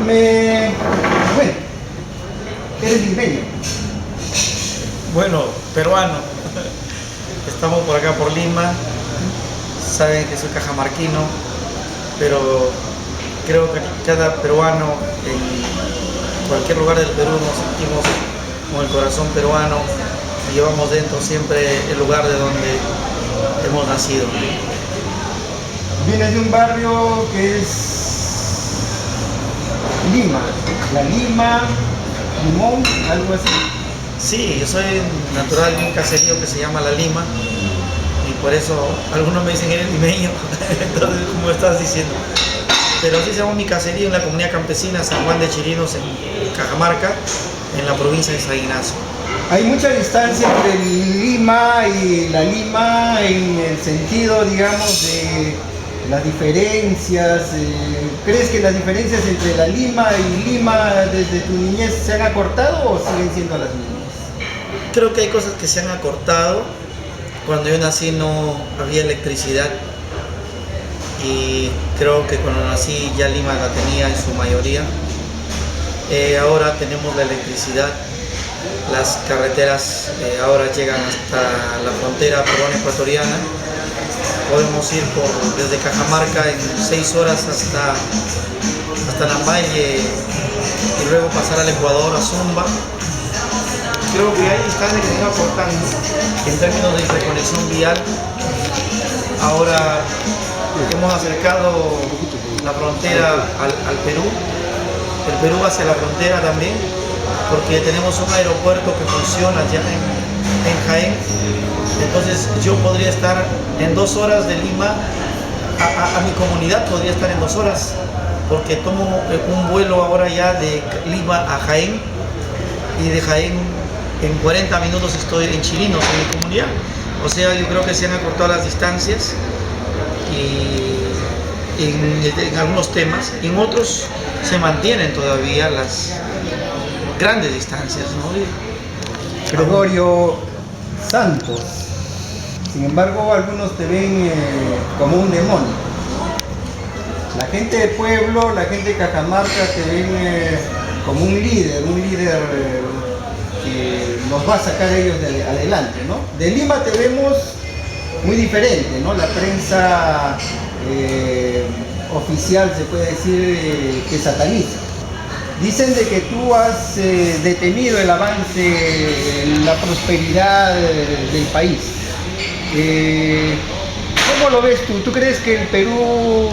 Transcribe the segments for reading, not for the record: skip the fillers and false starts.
Bueno, eres limeño. Bueno, peruano. Estamos por acá por Lima. Saben que soy cajamarquino, pero creo que cada peruano en cualquier lugar del Perú nos sentimos con el corazón peruano y llevamos dentro siempre el lugar de donde hemos nacido. Vienes de un barrio que es Lima, La Lima, Limón, algo así. Sí, yo soy natural de un caserío que se llama La Lima y por eso algunos me dicen que eres limeño, entonces como estás diciendo. Pero así se llama mi caserío en la comunidad campesina San Juan de Chirinos en Cajamarca, en la provincia de San Ignacio. Hay mucha distancia entre Lima y La Lima en el sentido, digamos, de las diferencias. ¿Crees que las diferencias entre La Lima y Lima desde tu niñez se han acortado o siguen siendo las mismas? Creo que hay cosas que se han acortado. Cuando yo nací no había electricidad y creo que cuando nací ya Lima la tenía en su mayoría. Ahora tenemos la electricidad, las carreteras ahora llegan hasta la frontera peruana-ecuatoriana. Podemos ir desde Cajamarca en 6 horas hasta Lambaye y luego pasar al Ecuador, a Zumba. Creo que hay distancias que se van acortando en términos de interconexión vial. Ahora hemos acercado la frontera al Perú, el Perú hacia la frontera también, porque tenemos un aeropuerto que funciona ya en Jaén. Entonces yo podría estar en 2 horas de Lima, a mi comunidad podría estar en 2 horas, porque tomo un vuelo ahora ya de Lima a Jaén y de Jaén en 40 minutos estoy en Chirinos, en mi comunidad. O sea, yo creo que se han acortado las distancias y en algunos temas, y en otros se mantienen todavía las grandes distancias, ¿no? Gregorio Santos. Sin embargo, algunos te ven como un demonio. La gente de pueblo, la gente de Cajamarca te ven como un líder que nos va a sacar ellos de adelante, ¿no? De Lima te vemos muy diferente, ¿no? La prensa oficial se puede decir que sataniza. Dicen de que tú has detenido el avance, la prosperidad del país. ¿Cómo lo ves tú? ¿Tú crees que el Perú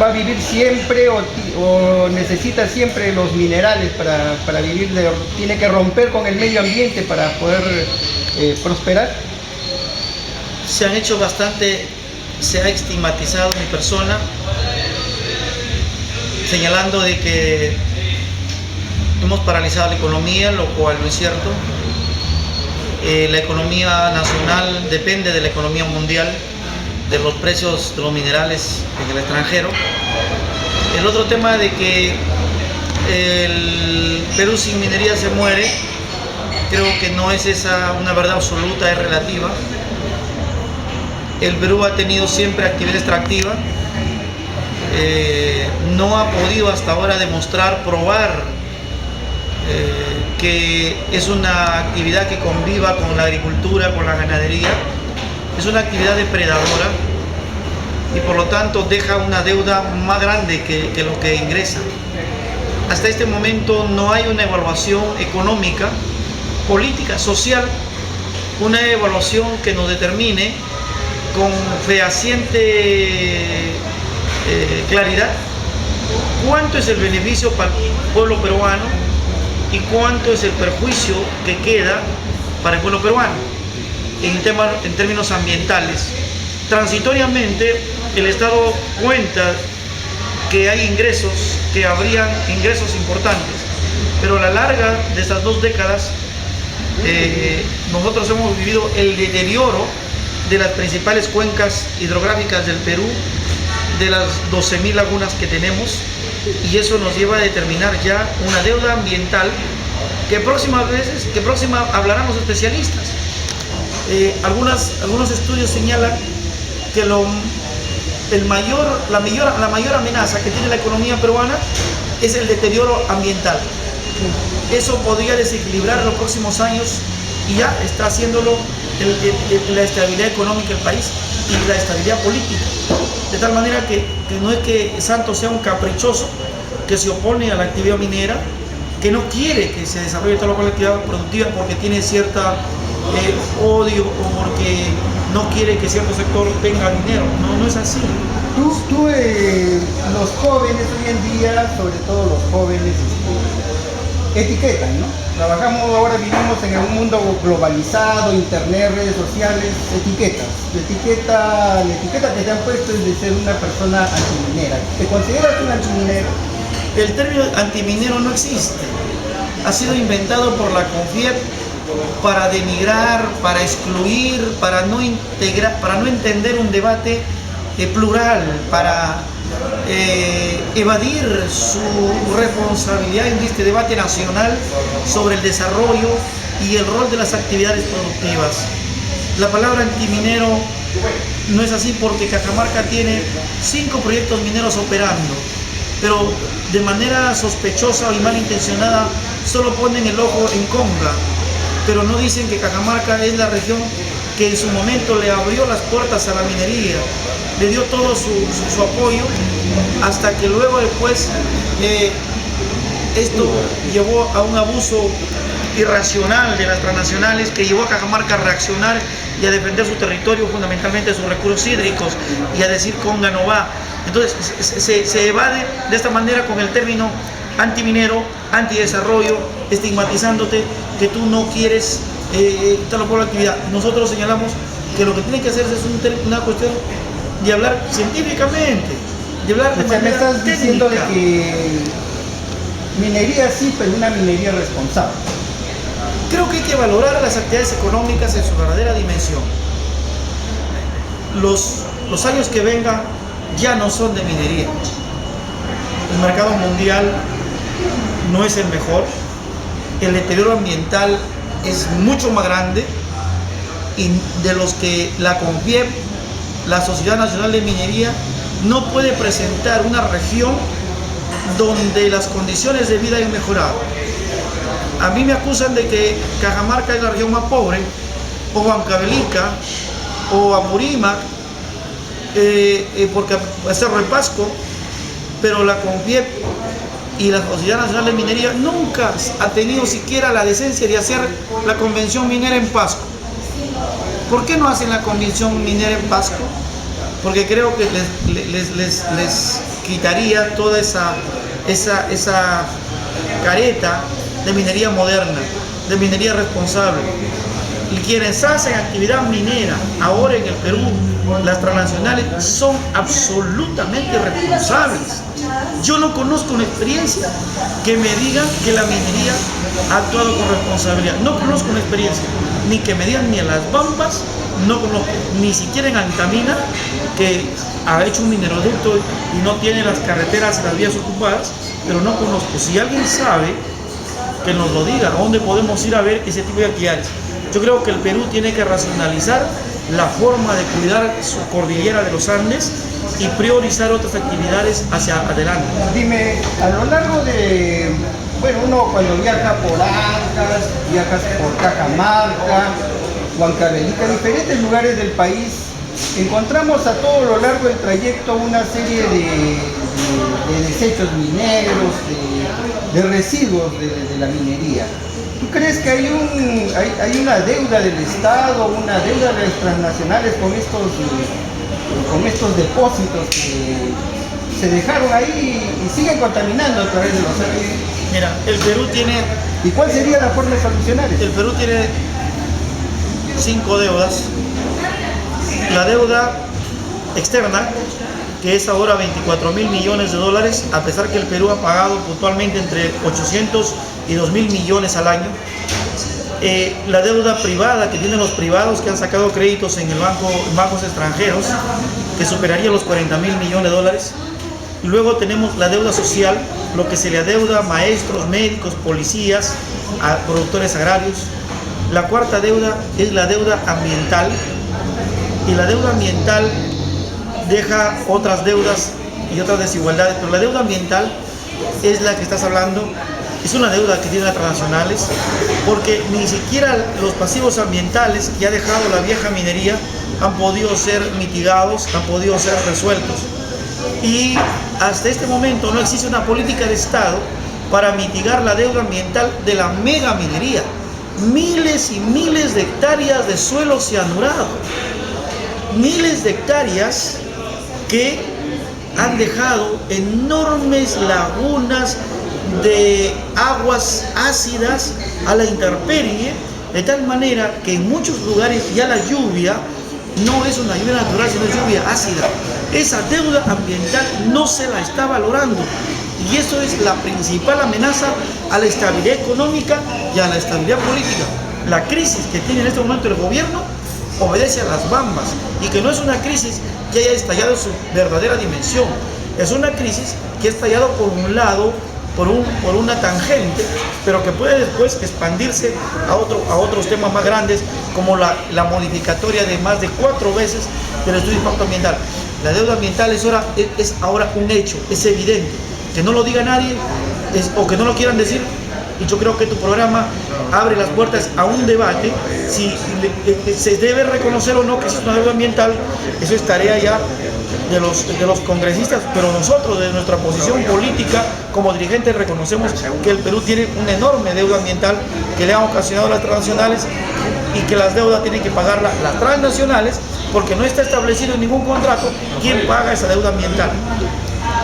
va a vivir siempre o necesita siempre los minerales para vivir? ¿Tiene que romper con el medio ambiente para poder prosperar? Se han hecho bastante, se ha estigmatizado mi persona, señalando de que hemos paralizado la economía, lo cual no es cierto. La economía nacional depende de la economía mundial, de los precios de los minerales en el extranjero. El otro tema de que el Perú sin minería se muere, creo que no es esa una verdad absoluta, es relativa. El Perú ha tenido siempre actividad extractiva, no ha podido hasta ahora demostrar, probar que es una actividad que conviva con la agricultura, con la ganadería. Es una actividad depredadora y por lo tanto deja una deuda más grande que lo que ingresa. Hasta este momento no hay una evaluación económica, política, social, una evaluación que nos determine con fehaciente claridad cuánto es el beneficio para el pueblo peruano y cuánto es el perjuicio que queda para el pueblo peruano en términos ambientales. Transitoriamente el Estado cuenta que hay ingresos, que habrían ingresos importantes, pero a la larga de estas 2 décadas nosotros hemos vivido el deterioro de las principales cuencas hidrográficas del Perú, de las 12.000 lagunas que tenemos, y eso nos lleva a determinar ya una deuda ambiental que próxima hablarán los especialistas. Algunos estudios señalan que la mayor amenaza que tiene la economía peruana es el deterioro ambiental. Eso podría desequilibrar en los próximos años y ya está haciéndolo la estabilidad económica del país y la estabilidad política. De tal manera que no es que Santos sea un caprichoso que se opone a la actividad minera, que no quiere que se desarrolle toda la actividad productiva porque tiene cierta odio o porque no quiere que cierto sector tenga dinero. No es así. Los jóvenes hoy en día, sobre todo los jóvenes, etiquetan, ¿no? Ahora vivimos en un mundo globalizado, internet, redes sociales, etiquetas. La etiqueta que te han puesto es de ser una persona antiminera. ¿Te consideras un antiminero? El término antiminero no existe. Ha sido inventado por la CONFIEP para denigrar, para excluir, para no integrar, para no entender un debate plural, para evadir su responsabilidad en este debate nacional sobre el desarrollo y el rol de las actividades productivas. La palabra antiminero no es así porque Cajamarca tiene 5 proyectos mineros operando, pero de manera sospechosa y malintencionada solo ponen el ojo en Conga, pero no dicen que Cajamarca es la región que en su momento le abrió las puertas a la minería, le dio todo su apoyo, hasta que luego después esto llevó a un abuso irracional de las transnacionales que llevó a Cajamarca a reaccionar y a defender su territorio, fundamentalmente sus recursos hídricos, y a decir Conga no va. Entonces se evade de esta manera con el término antiminero, antidesarrollo, estigmatizándote que tú no quieres tal por la actividad. Nosotros señalamos que lo que tiene que hacerse es una cuestión de hablar científicamente, de hablar de manera me estás técnica. diciendo de que minería sí, pero una minería responsable. Creo que hay que valorar las actividades económicas en su verdadera dimensión. Los años que vengan ya no son de minería. El mercado mundial no es el mejor. El deterioro ambiental es mucho más grande, y de los que la CONFIEP, la Sociedad Nacional de Minería, no puede presentar una región donde las condiciones de vida hayan mejorado. A mí me acusan de que Cajamarca es la región más pobre, o Huancavelica, o Apurímac, porque Cerro de Pasco, pero la CONFIEP y la Sociedad Nacional de Minería nunca ha tenido siquiera la decencia de hacer la convención minera en Pasco. ¿Por qué no hacen la convención minera en Pasco? Porque creo que les quitaría toda esa careta de minería moderna, de minería responsable. Y quienes hacen actividad minera ahora en el Perú, las transnacionales, son absolutamente responsables. Yo no conozco una experiencia que me diga que la minería ha actuado con responsabilidad. No conozco una experiencia, ni que me digan ni en Las Bambas, no conozco, ni siquiera en Antamina, que ha hecho un mineroducto y no tiene las carreteras y las vías ocupadas, pero no conozco. Si alguien sabe, que nos lo diga, a dónde podemos ir a ver ese tipo de actividades. Yo creo que el Perú tiene que racionalizar la forma de cuidar su cordillera de los Andes y priorizar otras actividades hacia adelante. Dime, a lo largo de, uno cuando viaja por Ancas, viajas por Cajamarca, Huancavelica, diferentes lugares del país, encontramos a todo lo largo del trayecto una serie de desechos mineros, de residuos de la minería. ¿Tú crees que hay una deuda del Estado, una deuda de las transnacionales con estos depósitos que se dejaron ahí y siguen contaminando a través de los años? Mira, el Perú tiene... ¿Y cuál sería la forma de solucionar esto? El Perú tiene 5 deudas. La deuda externa, que es ahora 24.000 millones de dólares, a pesar que el Perú ha pagado puntualmente entre 800 y 2.000 millones al año. La deuda privada que tienen los privados que han sacado créditos en bancos extranjeros, que superaría los 40.000 millones de dólares. Luego tenemos la deuda social, lo que se le adeuda a maestros, médicos, policías, a productores agrarios. La cuarta deuda es la deuda ambiental, y la deuda ambiental deja otras deudas y otras desigualdades, pero la deuda ambiental es la que estás hablando. Es una deuda que tienen las transnacionales, porque ni siquiera los pasivos ambientales que ha dejado la vieja minería han podido ser mitigados, han podido ser resueltos. Y hasta este momento no existe una política de Estado para mitigar la deuda ambiental de la mega minería. Miles y miles de hectáreas de suelo cianurado, miles de hectáreas que han dejado enormes lagunas de aguas ácidas a la intemperie, de tal manera que en muchos lugares ya la lluvia no es una lluvia natural, sino es lluvia ácida. Esa deuda ambiental no se la está valorando, y eso es la principal amenaza a la estabilidad económica y a la estabilidad política. La crisis que tiene en este momento el gobierno obedece a las bambas, y que no es una crisis que haya estallado en su verdadera dimensión, es una crisis que ha estallado por un lado, por una tangente, pero que puede después expandirse a otros temas más grandes, como la modificatoria de más de 4 veces del estudio de impacto ambiental. La deuda ambiental es ahora un hecho, es evidente. Que no lo diga nadie o que no lo quieran decir, y yo creo que tu programa abre las puertas a un debate si se debe reconocer o no que es una deuda ambiental. Eso es tarea ya de los congresistas, pero nosotros desde nuestra posición política como dirigentes reconocemos que el Perú tiene una enorme deuda ambiental que le han ocasionado las transnacionales, y que las deudas tienen que pagarlas las transnacionales, porque no está establecido en ningún contrato quién paga esa deuda ambiental.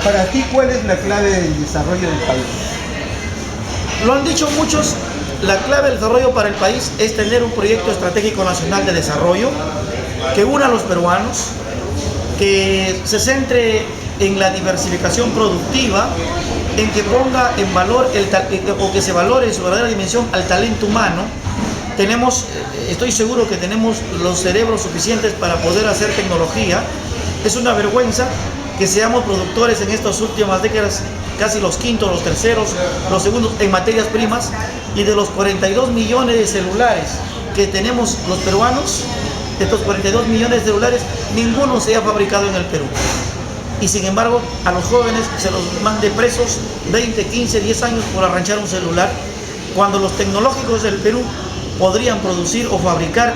Para ti, ¿cuál es la clave del desarrollo del país? Lo han dicho muchos, la clave del desarrollo para el país es tener un proyecto estratégico nacional de desarrollo que una a los peruanos, que se centre en la diversificación productiva, en que ponga en valor o que se valore en su verdadera dimensión al talento humano. Estoy seguro que tenemos los cerebros suficientes para poder hacer tecnología. Es una vergüenza que seamos productores en estas últimas décadas, casi los quintos, los terceros, los segundos en materias primas, y de los 42 millones de celulares que tenemos los peruanos, de estos 42 millones de celulares, ninguno se ha fabricado en el Perú. Y sin embargo, a los jóvenes se los mande presos 20, 15, 10 años por arranchar un celular, cuando los tecnológicos del Perú podrían producir o fabricar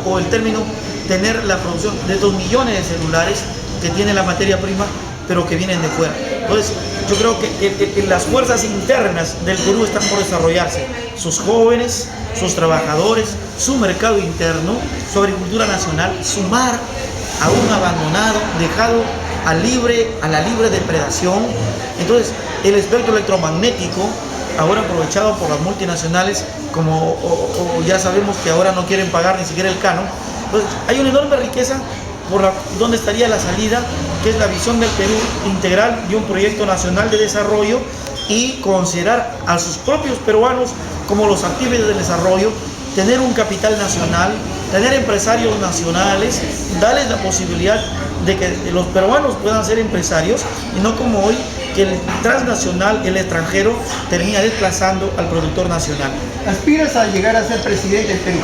o el término tener la producción de 2 millones de celulares que tiene la materia prima, pero que vienen de fuera. Entonces, yo creo que las fuerzas internas del Perú están por desarrollarse. Sus jóvenes, sus trabajadores, su mercado interno, su agricultura nacional, sumar a un abandonado, dejado a la libre depredación. Entonces, el espectro electromagnético, ahora aprovechado por las multinacionales, como ya sabemos que ahora no quieren pagar ni siquiera el canon. Entonces, hay una enorme riqueza donde estaría la salida, que es la visión del Perú integral de un proyecto nacional de desarrollo, y considerar a sus propios peruanos como los activos del desarrollo, tener un capital nacional, tener empresarios nacionales, darles la posibilidad de que los peruanos puedan ser empresarios, y no como hoy, que el transnacional, el extranjero, termina desplazando al productor nacional. ¿Aspiras a llegar a ser presidente del Perú?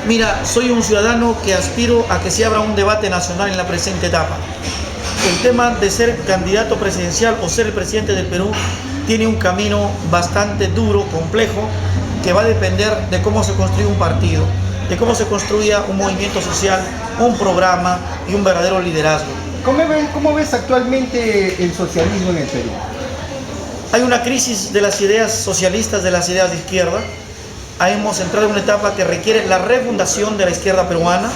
Mira, soy un ciudadano que aspiro a que se abra un debate nacional en la presente etapa. El tema de ser candidato presidencial o ser el presidente del Perú tiene un camino bastante duro, complejo, que va a depender de cómo se construye un partido, de cómo se construya un movimiento social, un programa y un verdadero liderazgo. ¿Cómo ves actualmente el socialismo en el Perú? Hay una crisis de las ideas socialistas, de las ideas de izquierda. Hemos entrado en una etapa que requiere la refundación de la izquierda peruana.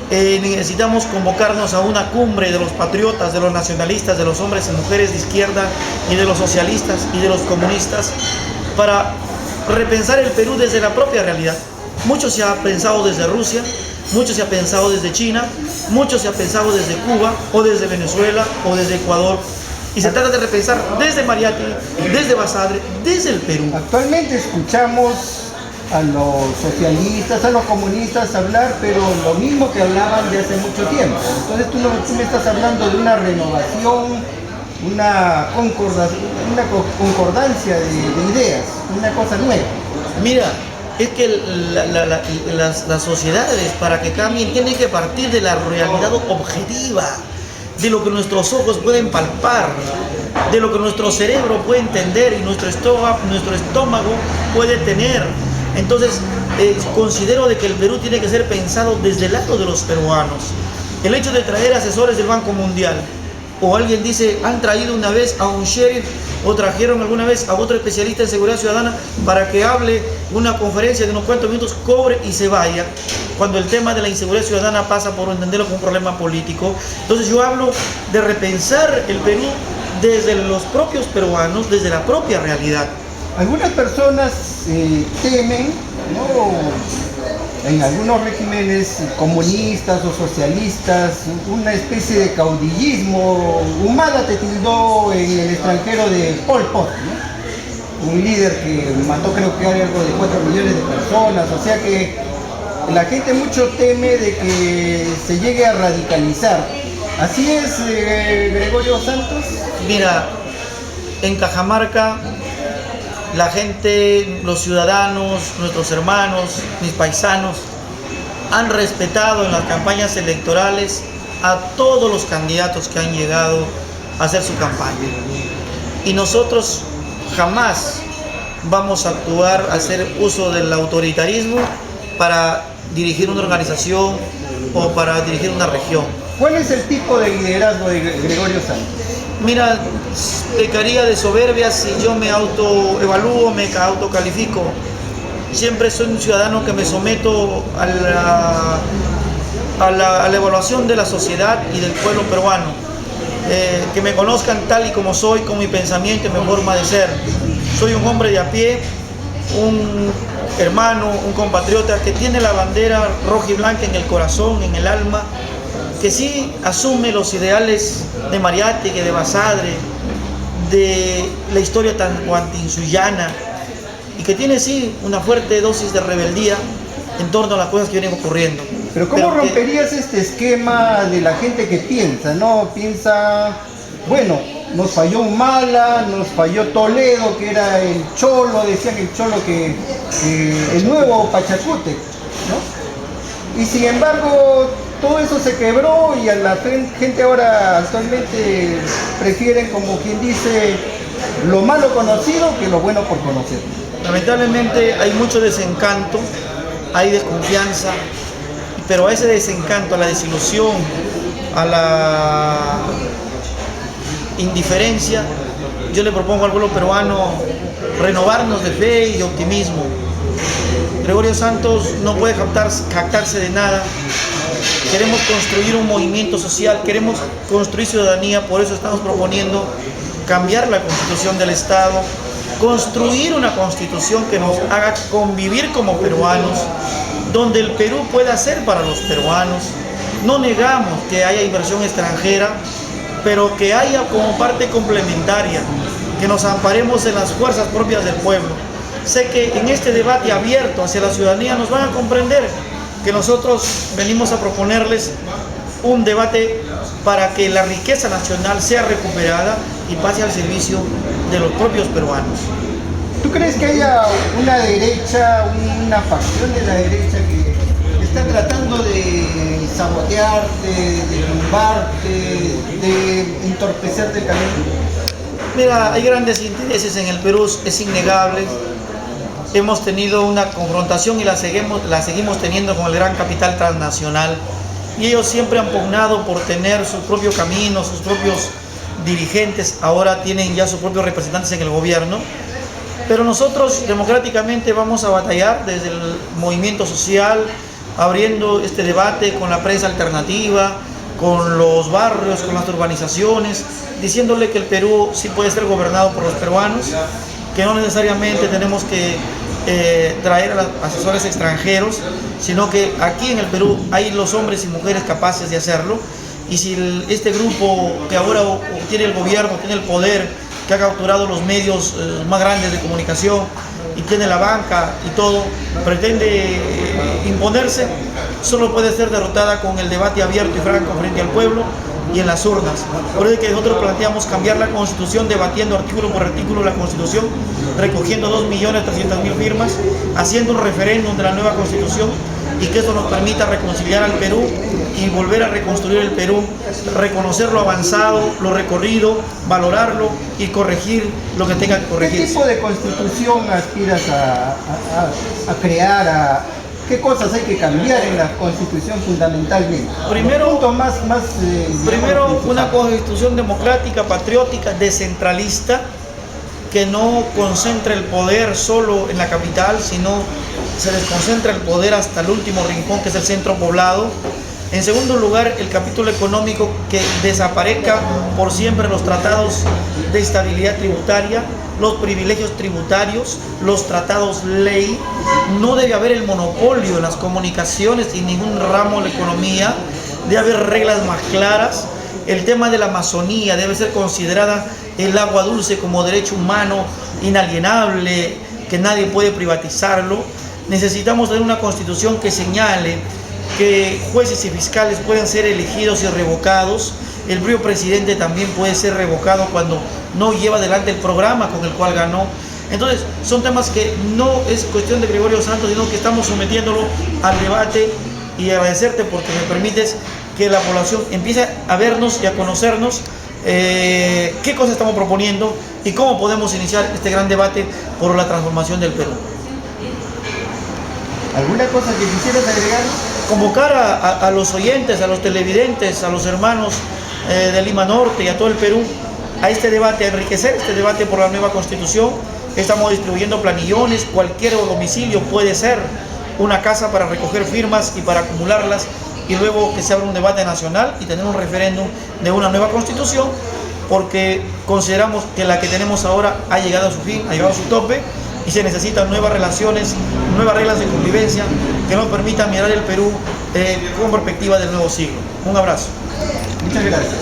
Necesitamos convocarnos a una cumbre de los patriotas, de los nacionalistas, de los hombres y mujeres de izquierda, y de los socialistas y de los comunistas, para repensar el Perú desde la propia realidad. Mucho se ha pensado desde Rusia, mucho se ha pensado desde China, mucho se ha pensado desde Cuba, o desde Venezuela, o desde Ecuador. Y se trata de repensar desde Mariátegui, desde Basadre, desde el Perú. Actualmente escuchamos a los socialistas, a los comunistas hablar, pero lo mismo que hablaban de hace mucho tiempo. Entonces tú me estás hablando de una renovación, una concordancia de ideas, una cosa nueva. Mira, es que las sociedades, para que cambien, tienen que partir de la realidad objetiva, de lo que nuestros ojos pueden palpar, de lo que nuestro cerebro puede entender y nuestro estómago puede tener. Entonces, considero de que el Perú tiene que ser pensado desde el lado de los peruanos. El hecho de traer asesores del Banco Mundial, o alguien dice, han traído una vez a un sheriff o trajeron alguna vez a otro especialista en seguridad ciudadana para que hable una conferencia de unos cuantos minutos, cobre y se vaya, cuando el tema de la inseguridad ciudadana pasa por entenderlo como un problema político. Entonces yo hablo de repensar el Perú desde los propios peruanos, desde la propia realidad. Algunas personas temen, ¿no?, en algunos regímenes comunistas o socialistas, una especie de caudillismo. Humala te tildó en el extranjero de Pol Pot, ¿no?, un líder que mató, creo que algo de 4 millones de personas. O sea que la gente mucho teme de que se llegue a radicalizar. ¿Así es, Gregorio Santos? Mira, en Cajamarca la gente, los ciudadanos, nuestros hermanos, mis paisanos, han respetado en las campañas electorales a todos los candidatos que han llegado a hacer su campaña. Y nosotros jamás vamos a actuar, a hacer uso del autoritarismo para dirigir una organización o para dirigir una región. ¿Cuál es el tipo de liderazgo de Gregorio Santos? Mira, pecaría de soberbia si yo me autoevalúo, me autocalifico. Siempre soy un ciudadano que me someto a la evaluación de la sociedad y del pueblo peruano. Que me conozcan tal y como soy, con mi pensamiento y mi forma de ser. Soy un hombre de a pie, un hermano, un compatriota que tiene la bandera roja y blanca en el corazón, en el alma, que sí asume los ideales de Mariátegui, de Basadre, de la historia tahuantinsullana, y que tiene sí una fuerte dosis de rebeldía en torno a las cosas que vienen ocurriendo. Pero ¿cómo romperías este esquema de la gente que piensa, ¿no? Piensa, bueno, nos falló Humala, nos falló Toledo, que era el cholo, decían el cholo que el nuevo Pachacútec, ¿no? Y sin embargo, todo eso se quebró y a la gente ahora actualmente prefieren, como quien dice, lo malo conocido que lo bueno por conocer. Lamentablemente hay mucho desencanto, hay desconfianza, pero a ese desencanto, a la desilusión, a la indiferencia, yo le propongo al pueblo peruano renovarnos de fe y de optimismo. Gregorio Santos no puede jactarse de nada. Queremos construir un movimiento social, queremos construir ciudadanía, por eso estamos proponiendo cambiar la constitución del Estado, construir una constitución que nos haga convivir como peruanos, donde el Perú pueda ser para los peruanos. No negamos que haya inversión extranjera, pero que haya como parte complementaria, que nos amparemos en las fuerzas propias del pueblo. Sé que en este debate abierto hacia la ciudadanía nos van a comprender que nosotros venimos a proponerles un debate para que la riqueza nacional sea recuperada y pase al servicio de los propios peruanos. ¿Tú crees que haya una derecha, una facción de la derecha que está tratando de sabotearte, de tumbarte, de entorpecerte el camino? Mira, hay grandes intereses en el Perú, es innegable. Hemos tenido una confrontación y la seguimos teniendo con el gran capital transnacional, y ellos siempre han pugnado por tener su propio camino, sus propios dirigentes, ahora tienen ya sus propios representantes en el gobierno, pero nosotros democráticamente vamos a batallar desde el movimiento social, abriendo este debate con la prensa alternativa, con los barrios, con las urbanizaciones, diciéndole que el Perú sí puede ser gobernado por los peruanos, que no necesariamente tenemos que traer a los asesores extranjeros, sino que aquí en el Perú hay los hombres y mujeres capaces de hacerlo. Y si este grupo que ahora tiene el gobierno, tiene el poder, que ha capturado los medios más grandes de comunicación y tiene la banca y todo, pretende imponerse, solo puede ser derrotada con el debate abierto y franco frente al pueblo y en las urnas. Por eso es que nosotros planteamos cambiar la Constitución, debatiendo artículo por artículo la Constitución, recogiendo 2.300.000 firmas, haciendo un referéndum de la nueva Constitución y que esto nos permita reconciliar al Perú y volver a reconstruir el Perú, reconocer lo avanzado, lo recorrido, valorarlo y corregir lo que tenga que ¿Qué corregirse. tipo de constitución aspiras a crear? ¿Qué cosas hay que cambiar en la constitución fundamentalmente? Primero, los puntos más Primero, digamos, una constitución democrática, patriótica, descentralista, que no concentre el poder solo en la capital, sino se desconcentra el poder hasta el último rincón, que es el centro poblado. En segundo lugar, el capítulo económico, que desaparezca por siempre los tratados de estabilidad tributaria, los privilegios tributarios, los tratados ley. No debe haber el monopolio en las comunicaciones y ningún ramo de la economía. Debe haber reglas más claras. El tema de la Amazonía debe ser considerada el agua dulce como derecho humano inalienable, que nadie puede privatizarlo. Necesitamos tener una constitución que señale que jueces y fiscales pueden ser elegidos y revocados. El propio presidente también puede ser revocado cuando no lleva adelante el programa con el cual ganó. Entonces, son temas que no es cuestión de Gregorio Santos, sino que estamos sometiéndolo al debate, y agradecerte porque me permites que la población empiece a vernos y a conocernos qué cosas estamos proponiendo y cómo podemos iniciar este gran debate por la transformación del Perú. ¿Alguna cosa que quisieras agregar? Convocar a los oyentes, a los televidentes, a los hermanos de Lima Norte y a todo el Perú a este debate, a enriquecer este debate por la nueva Constitución. Estamos distribuyendo planillones, cualquier domicilio puede ser una casa para recoger firmas y para acumularlas, y luego que se abra un debate nacional y tener un referéndum de una nueva Constitución, porque consideramos que la que tenemos ahora ha llegado a su fin, ha llegado a su tope, y se necesitan nuevas relaciones, nuevas reglas de convivencia que nos permitan mirar el Perú con perspectiva del nuevo siglo. Un abrazo. Muchas gracias.